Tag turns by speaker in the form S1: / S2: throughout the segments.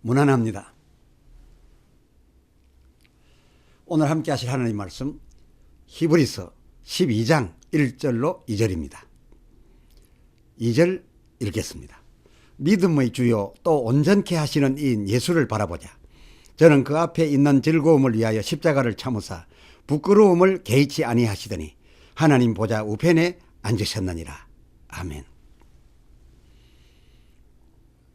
S1: 무난합니다. 오늘 함께 하실 하나님 말씀 히브리서 12장 1절로 2절입니다. 2절 읽겠습니다. 믿음의 주요 또 온전케 하시는 이인 예수를 바라보자. 저는 그 앞에 있는 즐거움을 위하여 십자가를 참으사 부끄러움을 개의치 아니하시더니 하나님 보좌 우편에 앉으셨느니라. 아멘.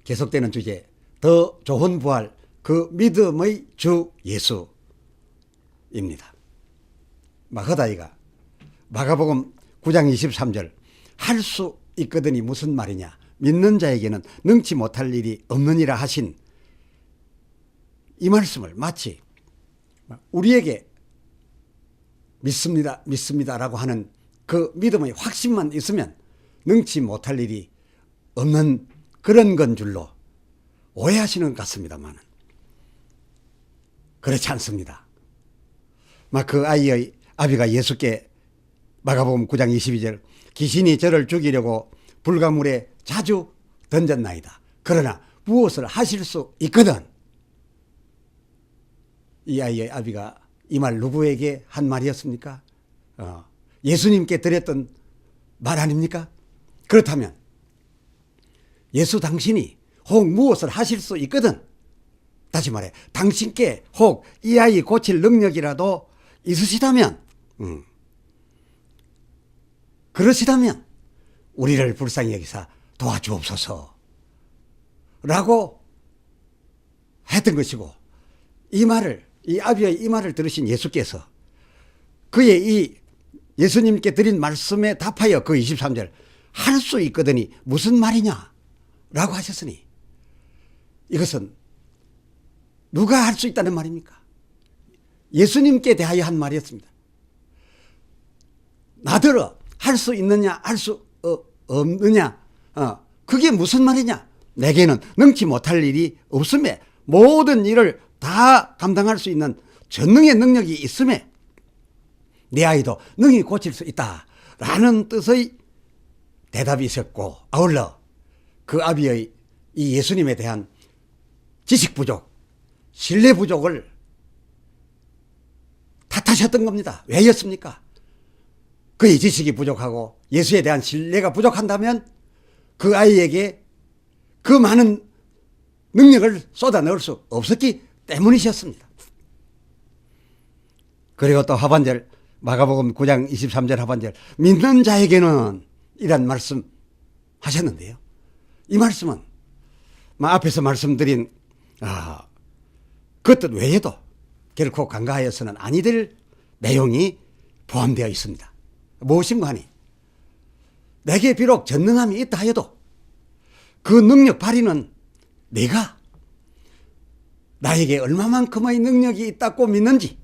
S1: 계속되는 주제, 더 좋은 부활, 그 믿음의 주 예수입니다. 마가다이가 마가복음 9장 23절 할 수 있거든이 무슨 말이냐, 믿는 자에게는 능치 못할 일이 없느니라 하신 이 말씀을 마치 우리에게 믿습니다, 믿습니다라고 하는 그 믿음의 확신만 있으면 능치 못할 일이 없는 그런 건 줄로 오해하시는 것 같습니다만 그렇지 않습니다. 그 아이의 아비가 예수께 마가복음 9장 22절 귀신이 저를 죽이려고 불가물에 자주 던졌나이다. 그러나 무엇을 하실 수 있거든. 이 아이의 아비가 이 말 누구에게 한 말이었습니까? 예수님께 드렸던 말 아닙니까? 그렇다면 예수 당신이 혹 무엇을 하실 수 있거든. 다시 말해 당신께 혹 이 아이 고칠 능력이라도 있으시다면 그러시다면 우리를 불쌍히 여기사 도와주옵소서 라고 했던 것이고, 이 말을, 이 아비의 이 말을 들으신 예수께서 그의 이 예수님께 드린 말씀에 답하여 그 23절 할 수 있거든이 무슨 말이냐 라고 하셨으니 이것은 누가 할 수 있다는 말입니까? 예수님께 대하여 한 말이었습니다. 나더러 할 수 있느냐 할 수 없느냐 그게 무슨 말이냐. 내게는 능치 못할 일이 없음에 모든 일을 다 감당할 수 있는 전능의 능력이 있음에 내 아이도 능히 고칠 수 있다라는 뜻의 대답이 있었고, 아울러 그 아비의 이 예수님에 대한 지식 부족, 신뢰 부족을 탓하셨던 겁니다. 왜였습니까? 그의 지식이 부족하고 예수에 대한 신뢰가 부족한다면 그 아이에게 그 많은 능력을 쏟아 넣을 수 없었기 때문이셨습니다. 그리고 또 하반절 마가복음 9장 23절 하반절 믿는 자에게는 이란 말씀 하셨는데요. 이 말씀은 앞에서 말씀드린 그 뜻 외에도 결코 간과하여서는 아니 될 내용이 포함되어 있습니다. 무엇인가 하니 내게 비록 전능함이 있다 하여도 그 능력 발휘는 내가 나에게 얼마만큼의 능력이 있다고 믿는지,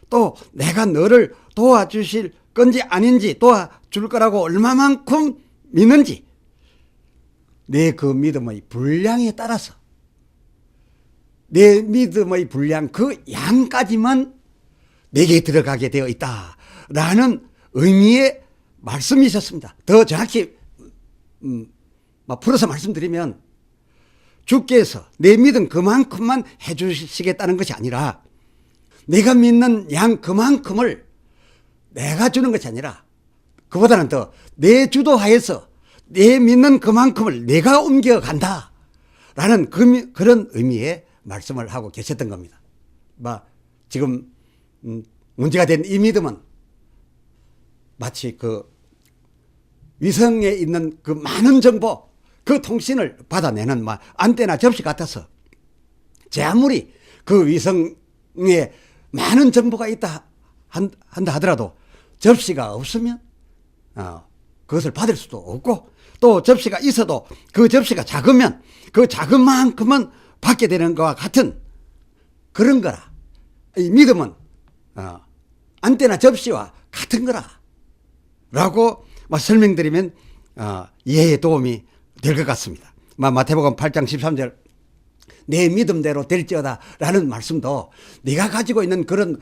S1: 또 내가 너를 도와주실 건지 아닌지, 도와줄 거라고 얼마만큼 믿는지, 내 그 믿음의 분량에 따라서 내 믿음의 분량 그 양까지만 내게 들어가게 되어 있다라는 의미의 말씀이셨습니다. 더 정확히 풀어서 말씀드리면 주께서 내 믿음 그만큼만 해주시겠다는 것이 아니라 내가 믿는 양 그만큼을 내가 주는 것이 아니라 그보다는 더 내 주도하에서 내 믿는 그만큼을 내가 옮겨간다 라는 그런 의미의 말씀을 하고 계셨던 겁니다. 지금 문제가 된 이 믿음은 마치 그 위성에 있는 그 많은 정보, 그 통신을 받아내는 안테나 접시 같아서 제 아무리 그 위성에 많은 정보가 있다 한다 하더라도 접시가 없으면 그것을 받을 수도 없고, 또 접시가 있어도 그 접시가 작으면 그 작은 만큼은 받게 되는 것과 같은 그런 거라. 이 믿음은 안테나 접시와 같은 거라 라고 설명드리면 이해에 도움이 될 것 같습니다. 마태복음 8장 13절 내 믿음대로 될지어다 라는 말씀도 네가 가지고 있는 그런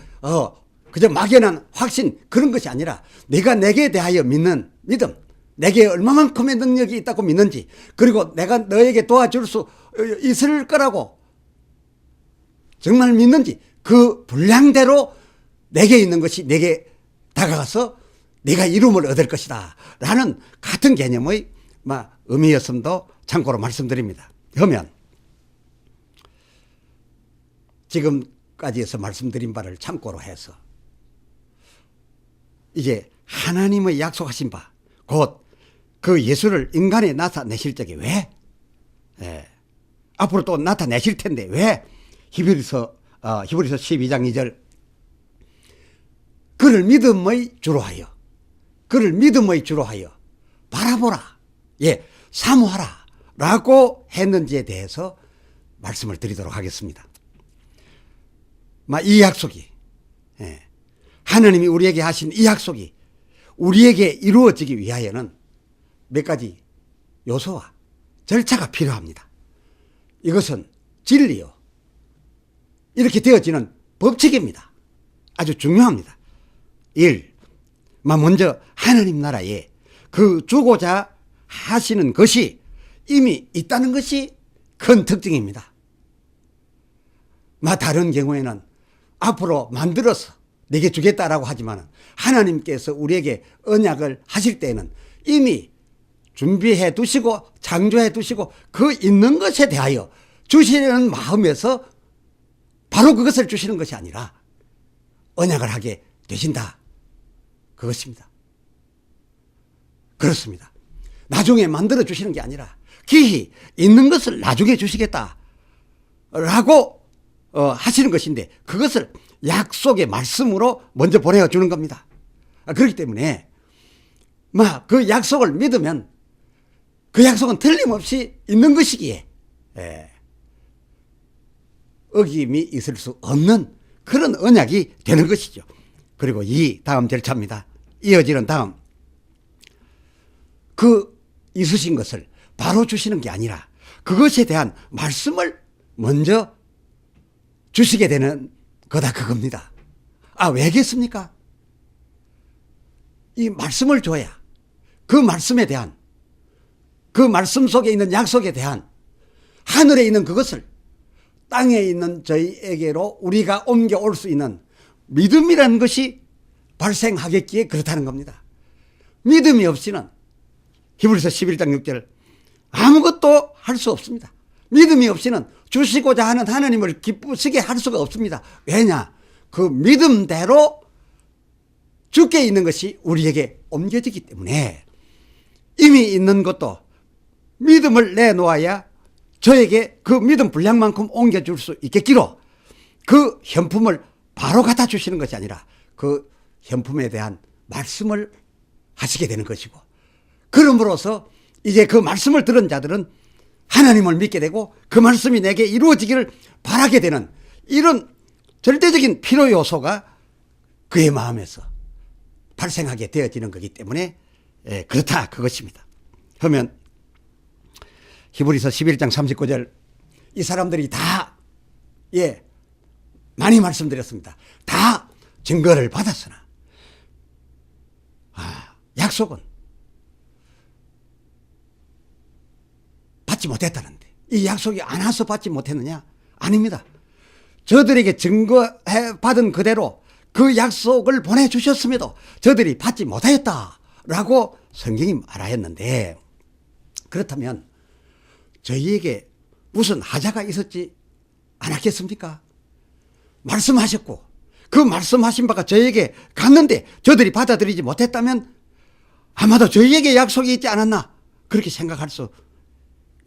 S1: 그저 막연한 확신 그런 것이 아니라 네가 내게 대하여 믿는 믿음, 내게 얼마만큼의 능력이 있다고 믿는지, 그리고 내가 너에게 도와줄 수 있을 거라고 정말 믿는지 그 분량대로 내게 있는 것이 내게 다가가서 내가 이룸을 얻을 것이다 라는 같은 개념의 의미였음도 참고로 말씀드립니다. 그러면 지금까지에서 말씀드린 바를 참고로 해서 이제 하나님의 약속하신 바 곧 그 예수를 인간에 나타내실 적에 왜 앞으로 또 나타내실 텐데 왜 히브리서 12장 2절 그를 믿음의 주로 하여 바라보라 사모하라 라고 했는지에 대해서 말씀을 드리도록 하겠습니다. 이 약속이 하나님이 우리에게 하신 이 약속이 우리에게 이루어지기 위하여는 몇 가지 요소와 절차가 필요합니다. 이것은 진리요 이렇게 되어지는 법칙입니다. 아주 중요합니다. 1. 먼저 하나님 나라에 그 주고자 하시는 것이 이미 있다는 것이 큰 특징입니다. 다른 경우에는 앞으로 만들어서 내게 주겠다라고 하지만 하나님께서 우리에게 언약을 하실 때에는 이미 준비해 두시고 창조해 두시고 그 있는 것에 대하여 주시려는 마음에서 바로 그것을 주시는 것이 아니라 언약을 하게 되신다. 그것입니다. 그렇습니다. 나중에 만들어 주시는 게 아니라 기히 있는 것을 나중에 주시겠다 라고 하시는 것인데 그것을 약속의 말씀으로 먼저 보내어 주는 겁니다. 그렇기 때문에 그 약속을 믿으면 그 약속은 틀림없이 있는 것이기에 어김이 있을 수 없는 그런 언약이 되는 것이죠. 그리고 이 다음 절차입니다. 이어지는 다음 그 있으신 것을 바로 주시는 게 아니라 그것에 대한 말씀을 먼저 주시게 되는 거다 그겁니다. 왜겠습니까? 이 말씀을 줘야 그 말씀에 대한 그 말씀 속에 있는 약속에 대한 하늘에 있는 그것을 땅에 있는 저희에게로 우리가 옮겨올 수 있는 믿음이라는 것이 발생하겠기에 그렇다는 겁니다. 믿음이 없이는 히브리서 11장 6절 아무것도 할 수 없습니다. 믿음이 없이는 주시고자 하는 하나님을 기쁘시게 할 수가 없습니다. 왜냐? 그 믿음대로 주께 있는 것이 우리에게 옮겨지기 때문에 이미 있는 것도 믿음을 내놓아야 저에게 그 믿음 분량만큼 옮겨줄 수 있겠기로 그 현품을 바로 갖다 주시는 것이 아니라 그 현품에 대한 말씀을 하시게 되는 것이고 그럼으로써 이제 그 말씀을 들은 자들은 하나님을 믿게 되고 그 말씀이 내게 이루어지기를 바라게 되는 이런 절대적인 필요 요소가 그의 마음에서 발생하게 되어지는 거기 때문에 그렇다 그것입니다. 그러면 히브리서 11장 39절 이 사람들이 다 많이 말씀드렸습니다. 다 증거를 받았으나 약속은 받지 못했다는데 이 약속이 안 와서 받지 못했느냐? 아닙니다. 저들에게 증거해 받은 그대로 그 약속을 보내주셨음에도 저들이 받지 못하였다라고 성경이 말하였는데 그렇다면 저희에게 무슨 하자가 있었지 않았겠습니까? 말씀하셨고 그 말씀하신 바가 저희에게 갔는데 저들이 받아들이지 못했다면 아마도 저희에게 약속이 있지 않았나 그렇게 생각할 수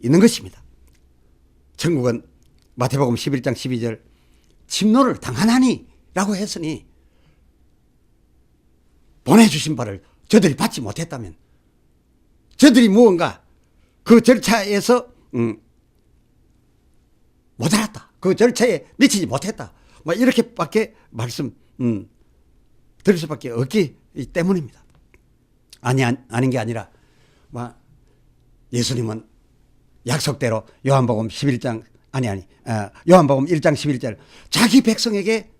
S1: 있는 것입니다. 천국은 마태복음 11장 12절 침노를 당하나니 라고 했으니 보내주신 바를 저들이 받지 못했다면 저들이 무언가 그 절차에서 모자랐다. 그 절차에 미치지 못했다. 이렇게밖에 말씀 드릴 수밖에 없기 때문입니다. 아닌 게 아니라 예수님은 약속대로 요한복음 11장 요한복음 1장 11절 자기 백성에게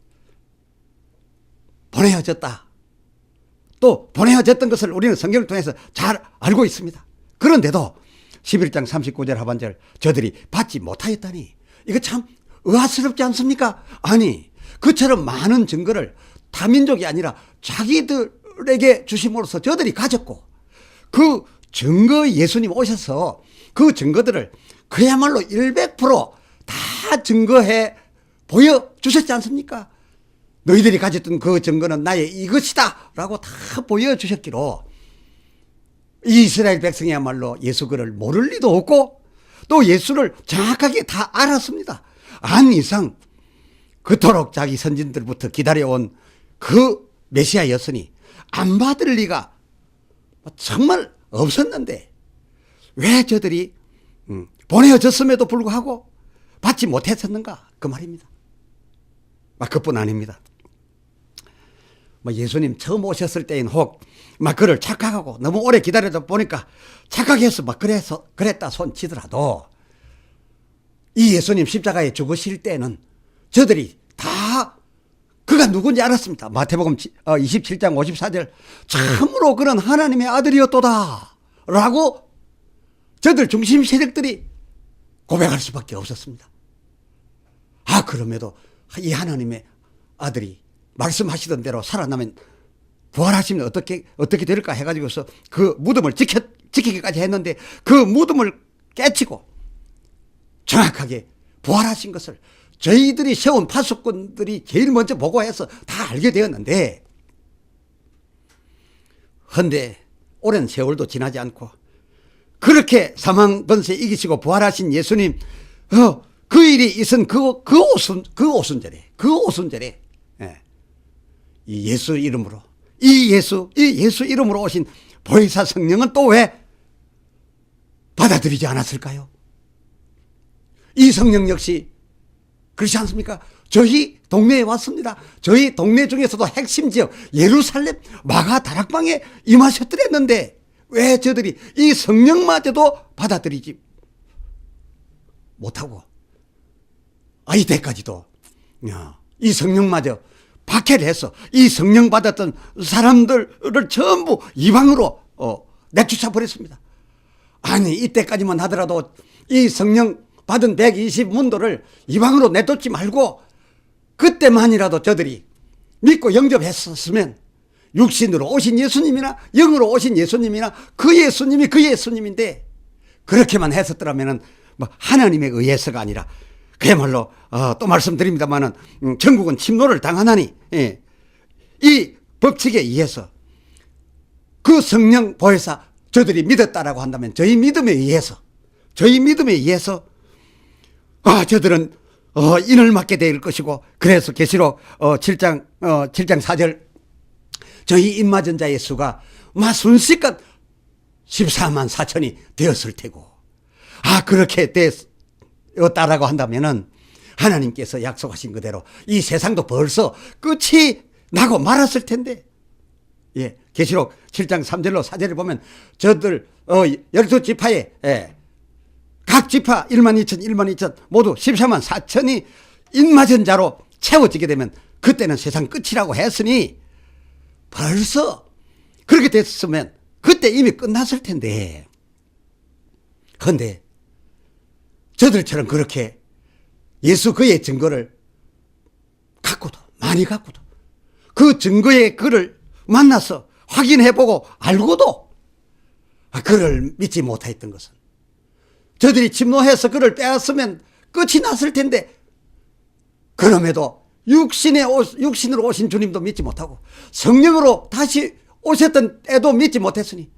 S1: 보내어졌다. 또 보내어졌던 것을 우리는 성경을 통해서 잘 알고 있습니다. 그런데도 11장 39절 하반절 저들이 받지 못하였다니 이거 참 의아스럽지 않습니까? 아니, 그처럼 많은 증거를 타민족이 아니라 자기들에게 주심으로써 저들이 가졌고, 그 증거 예수님 오셔서 그 증거들을 그야말로 100%다 증거해 보여주셨지 않습니까? 너희들이 가졌던 그 증거는 나의 이것이다 라고 다 보여주셨기로 이스라엘 백성이야말로 예수 그를 모를 리도 없고 또 예수를 정확하게 다 알았습니다. 안 이상 그토록 자기 선진들부터 기다려온 그 메시아였으니 안 받을 리가 정말 없었는데 왜 저들이 보내어졌음에도 불구하고 받지 못했었는가 그 말입니다. 그뿐 아닙니다. 예수님 처음 오셨을 때인 혹 그를 착각하고 너무 오래 기다리다 보니까 착각해서 그랬다 손치더라도 이 예수님 십자가에 죽으실 때는 저들이 다 그가 누군지 알았습니다. 마태복음 27장 54절 참으로 그는 하나님의 아들이었도다 라고 저들 중심 세력들이 고백할 수밖에 없었습니다. 그럼에도 이 하나님의 아들이 말씀하시던 대로 살아나면 부활하시면 어떻게 될까 해가지고서 그 무덤을 지키기까지 했는데 그 무덤을 깨치고 정확하게 부활하신 것을 저희들이 세운 파수꾼들이 제일 먼저 보고해서 다 알게 되었는데, 헌데 오랜 세월도 지나지 않고 그렇게 사망 번세 이기시고 부활하신 예수님 그 일이 있은 그 오순절에 이 예수 이름으로 이 예수 이름으로 오신 보혜사 성령은 또 왜 받아들이지 않았을까요? 이 성령 역시 그렇지 않습니까? 저희 동네에 왔습니다. 저희 동네 중에서도 핵심 지역 예루살렘 마가 다락방에 임하셨더랬는데 왜 저들이 이 성령마저도 받아들이지 못하고 이때까지도 이 성령마저 박해를 해서 이 성령 받았던 사람들을 전부 이방으로 내쫓아 버렸습니다. 아니 이때까지만 하더라도 이 성령 받은 120문도를 이방으로 내쫓지 말고 그때만이라도 저들이 믿고 영접했었으면 육신으로 오신 예수님이나 영으로 오신 예수님이나 그 예수님이 그 예수님인데 그렇게만 했었더라면 하나님에 의해서가 아니라 그야말로 또 말씀드립니다마는 전국은 침노를 당하나니 이 법칙에 의해서 그 성령 보혜사 저들이 믿었다라고 한다면 저희 믿음에 의해서 저들은 인을 맞게 될 것이고 그래서 계시록 7장 4절 저희 입맞은 자의 수가 순식간 14만 4천이 되었을 테고 그렇게 되었다라고 한다면은 하나님께서 약속하신 그대로 이 세상도 벌써 끝이 나고 말았을 텐데 계시록 7장 3절로 4절을 보면 저들 12지파에 각 지파 1만 2천 모두 14만 4천이 인맞은 자로 채워지게 되면 그때는 세상 끝이라고 했으니 벌써 그렇게 됐으면 그때 이미 끝났을 텐데 그런데 저들처럼 그렇게 예수 그의 증거를 많이 갖고도 그 증거의 그를 만나서 확인해보고 알고도 그를 믿지 못했던 것은 저들이 침노해서 그를 빼앗으면 끝이 났을 텐데 그럼에도 육신으로 오신 주님도 믿지 못하고 성령으로 다시 오셨던 때도 믿지 못했으니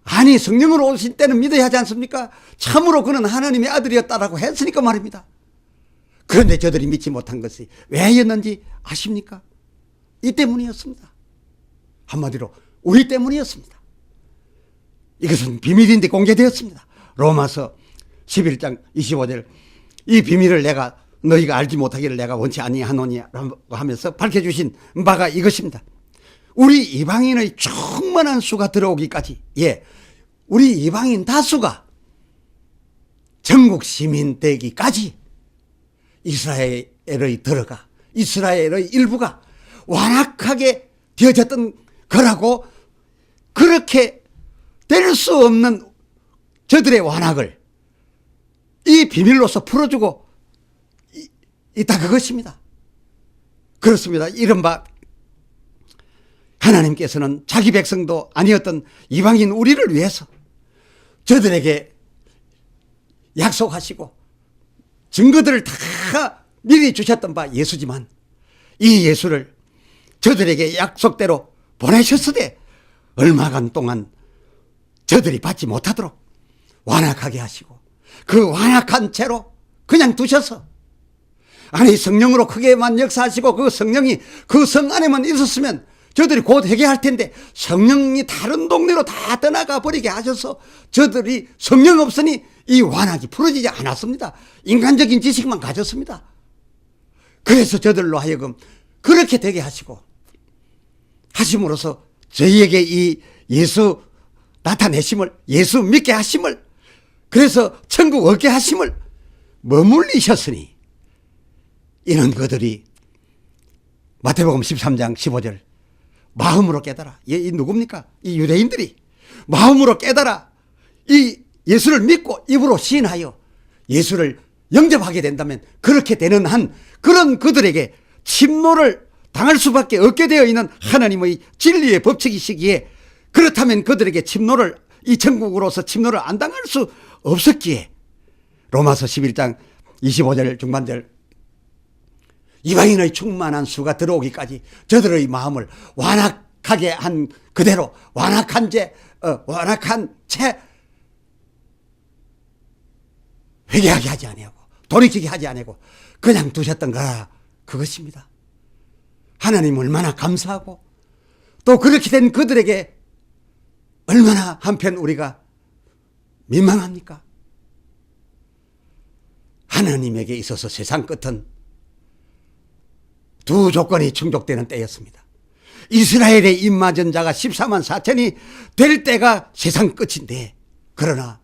S1: 아니 성령으로 오신 때는 믿어야 하지 않습니까? 참으로 그는 하나님의 아들이었다라고 했으니까 말입니다. 그런데 저들이 믿지 못한 것이 왜였는지 아십니까? 이 때문이었습니다. 한마디로 우리 때문이었습니다. 이것은 비밀인데 공개되었습니다. 로마서 11장 25절 이 비밀을 너희가 알지 못하기를 내가 원치 아니하노니라고 하면서 밝혀주신 바가 이것입니다. 우리 이방인의 충만한 수가 들어오기까지 우리 이방인 다수가 전국 시민 되기까지 이스라엘의 일부가 완악하게 되어졌던 거라고 그렇게 될 수 없는 저들의 완악을 이 비밀로서 풀어주고 있다 그것입니다. 그렇습니다. 이른바 하나님께서는 자기 백성도 아니었던 이방인 우리를 위해서 저들에게 약속하시고 증거들을 다 미리 주셨던 바 예수지만 이 예수를 저들에게 약속대로 보내셨으되 얼마간 동안 저들이 받지 못하도록 완악하게 하시고 그 완악한 채로 그냥 두셔서 아니 성령으로 크게만 역사하시고 그 성령이 그 성 안에만 있었으면 저들이 곧 회개할 텐데 성령이 다른 동네로 다 떠나가 버리게 하셔서 저들이 성령 없으니 이 완악이 풀어지지 않았습니다. 인간적인 지식만 가졌습니다. 그래서 저들로 하여금 그렇게 되게 하심으로써 저희에게 이 예수 나타내심을 예수 믿게 하심을 그래서 천국 얻게 하심을 머물리셨으니 이런 그들이 마태복음 13장 15절 마음으로 깨달아. 이 누굽니까? 이 유대인들이 마음으로 깨달아 이 예수를 믿고 입으로 시인하여 예수를 영접하게 된다면 그렇게 되는 한 그런 그들에게 침노를 당할 수밖에 없게 되어 있는 하나님의 진리의 법칙이시기에 그렇다면 그들에게 침노를 이 천국으로서 침노를 안 당할 수 없었기에 로마서 11장 25절 중반절 이방인의 충만한 수가 들어오기까지 저들의 마음을 완악하게 한 그대로 완악한 채 회개하게 하지 아니하고 돌이키게 하지 아니하고 그냥 두셨던 거라 그것입니다. 하나님 얼마나 감사하고 또 그렇게 된 그들에게 얼마나 한편 우리가 민망합니까? 하나님에게 있어서 세상 끝은 두 조건이 충족되는 때였습니다. 이스라엘의 입맞은 자가 14만 4천이 될 때가 세상 끝인데 그러나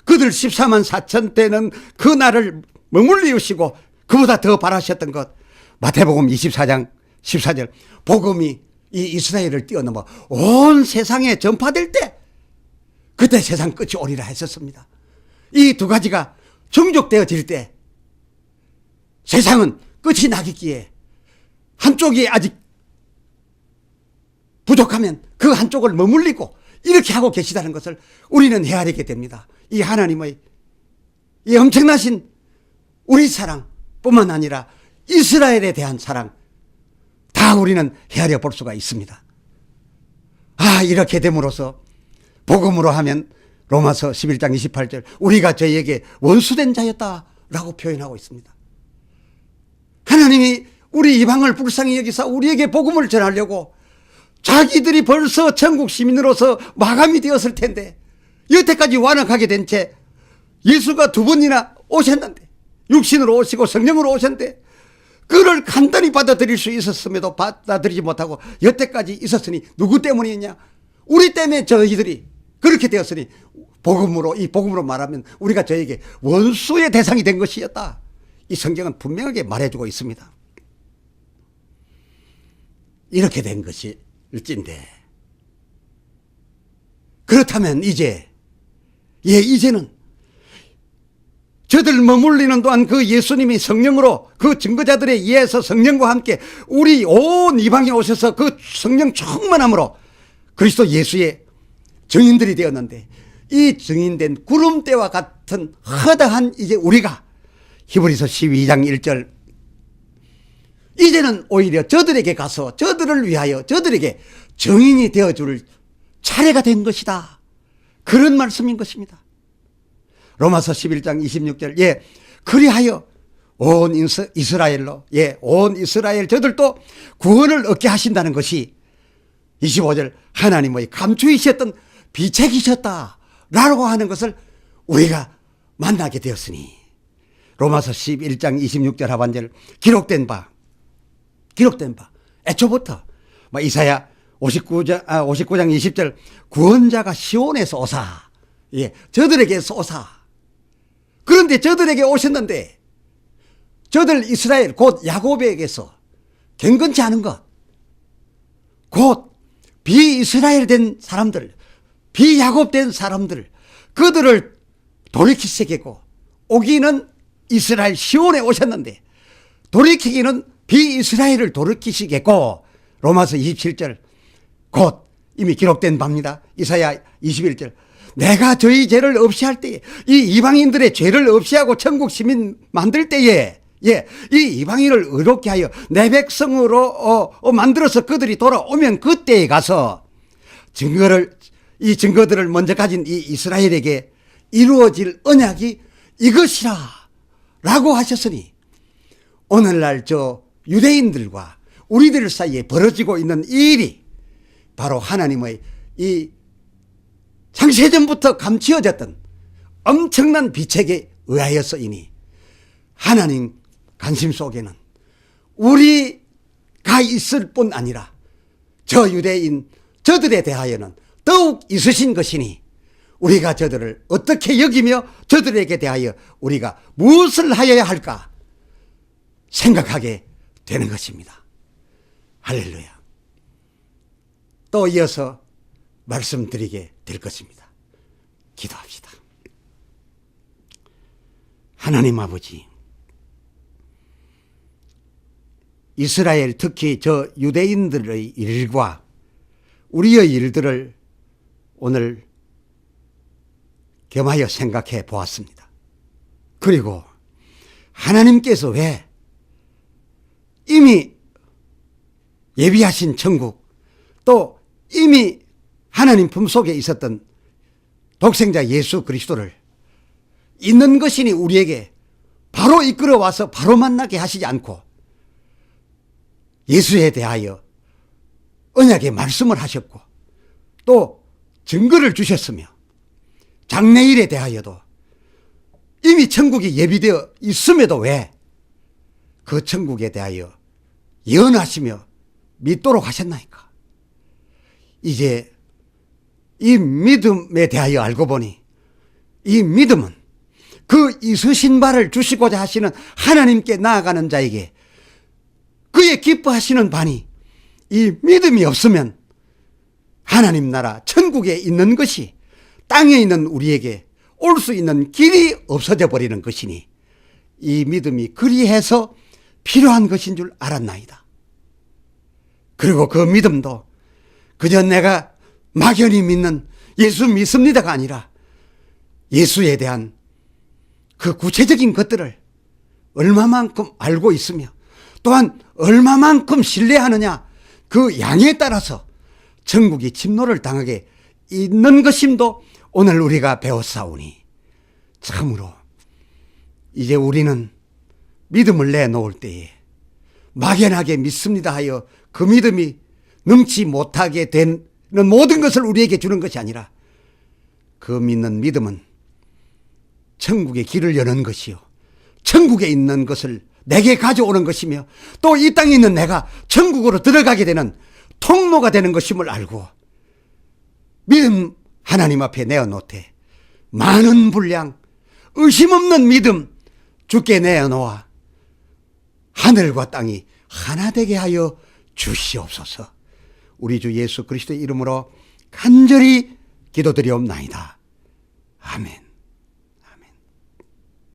S1: 그들 14만 4천 때는 그 날을 머물리우시고 그보다 더 바라셨던 것 마태복음 24장 14절 복음이 이 이스라엘을 뛰어넘어 온 세상에 전파될 때 그때 세상 끝이 오리라 했었습니다. 이 두 가지가 충족되어질 때 세상은 끝이 나겠기에 한쪽이 아직 부족하면 그 한쪽을 머물리고 이렇게 하고 계시다는 것을 우리는 헤아리게 됩니다. 이 하나님의 이 엄청나신 우리 사랑뿐만 아니라 이스라엘에 대한 사랑 다 우리는 헤아려 볼 수가 있습니다. 이렇게 됨으로써 복음으로 하면 로마서 11장 28절 우리가 저희에게 원수된 자였다라고 표현하고 있습니다. 하나님이 우리 이방을 불쌍히 여기사 우리에게 복음을 전하려고 자기들이 벌써 천국 시민으로서 마감이 되었을 텐데 여태까지 완악하게 된 채 예수가 두 번이나 오셨는데 육신으로 오시고 성령으로 오셨는데 그를 간단히 받아들일 수 있었음에도 받아들이지 못하고 여태까지 있었으니 누구 때문이냐? 우리 때문에 저희들이 그렇게 되었으니 이 복음으로 말하면 우리가 저에게 원수의 대상이 된 것이었다. 이 성경은 분명하게 말해주고 있습니다. 이렇게 된 것일진데 그렇다면 이제는 저들 머물리는 동안 그 예수님이 성령으로 그 증거자들에 의해서 성령과 함께 우리 온 이방에 오셔서 그 성령 충만함으로 그리스도 예수의 증인들이 되었는데 이 증인된 구름대와 같은 허다한 이제 우리가 히브리서 12장 1절 이제는 오히려 저들에게 가서 저들을 위하여 저들에게 증인이 되어줄 차례가 된 것이다. 그런 말씀인 것입니다. 로마서 11장 26절 그리하여 온 이스라엘로 온 이스라엘 저들도 구원을 얻게 하신다는 것이 25절 하나님의 감추이셨던 비책이셨다라고 하는 것을 우리가 만나게 되었으니 로마서 11장 26절 하반절 기록된 바 애초부터 이사야 59장 20절 구원자가 시온에서 오사 저들에게서 오사 그런데 저들에게 오셨는데 저들 이스라엘 곧 야곱에게서 경건치 않은 것 곧 비이스라엘 된 사람들 비야곱 된 사람들 그들을 돌이키시겠고 오기는 이스라엘 시온에 오셨는데 돌이키기는 비이스라엘을 돌이키시겠고, 로마서 27절 곧 이미 기록된 바입니다. 이사야 21절 내가 저희 죄를 없이 할 때에, 이 이방인들의 죄를 없이 하고 천국 시민 만들 때에, 이 이방인을 의롭게 하여 내 백성으로 만들어서 그들이 돌아오면 그때에 가서 이 증거들을 먼저 가진 이 이스라엘에게 이루어질 언약이 이것이라 라고 하셨으니, 오늘날 저 유대인들과 우리들 사이에 벌어지고 있는 이 일이 바로 하나님의 이 창세전부터 감추어졌던 엄청난 비책에 의하여서이니, 하나님 관심 속에는 우리가 있을 뿐 아니라 저 유대인 저들에 대하여는 더욱 있으신 것이니, 우리가 저들을 어떻게 여기며 저들에게 대하여 우리가 무엇을 하여야 할까 생각하게 되는 것입니다. 할렐루야. 또 이어서 말씀드리게 될 것입니다. 기도합시다. 하나님 아버지, 이스라엘, 특히 저 유대인들의 일과 우리의 일들을 오늘 겸하여 생각해 보았습니다. 그리고 하나님께서 왜 이미 예비하신 천국, 또 이미 하나님 품속에 있었던 독생자 예수 그리스도를 있는 것이니 우리에게 바로 이끌어와서 바로 만나게 하시지 않고 예수에 대하여 언약의 말씀을 하셨고 또 증거를 주셨으며, 장래일에 대하여도 이미 천국이 예비되어 있음에도 왜 그 천국에 대하여 예언하시며 믿도록 하셨나이까? 이제 이 믿음에 대하여 알고 보니, 이 믿음은 그 있으신 바를 주시고자 하시는 하나님께 나아가는 자에게 그의 기뻐하시는 바니, 이 믿음이 없으면 하나님 나라 천국에 있는 것이 땅에 있는 우리에게 올 수 있는 길이 없어져 버리는 것이니, 이 믿음이 그리해서 필요한 것인 줄 알았나이다. 그리고 그 믿음도 그저 내가 막연히 믿는 예수 믿습니다가 아니라 예수에 대한 그 구체적인 것들을 얼마만큼 알고 있으며 또한 얼마만큼 신뢰하느냐, 그 양에 따라서 천국이 침노를 당하게 있는 것임도 오늘 우리가 배웠사오니, 참으로 이제 우리는 믿음을 내놓을 때에 막연하게 믿습니다 하여 그 믿음이 넘치 못하게 되는 모든 것을 우리에게 주는 것이 아니라, 그 믿는 믿음은 천국의 길을 여는 것이요, 천국에 있는 것을 내게 가져오는 것이며, 또 이 땅에 있는 내가 천국으로 들어가게 되는 통로가 되는 것임을 알고 믿음 하나님 앞에 내어놓되 많은 분량 의심 없는 믿음 주께 내어놓아 하늘과 땅이 하나 되게 하여 주시옵소서. 우리 주 예수 그리스도의 이름으로 간절히 기도드리옵나이다. 아멘.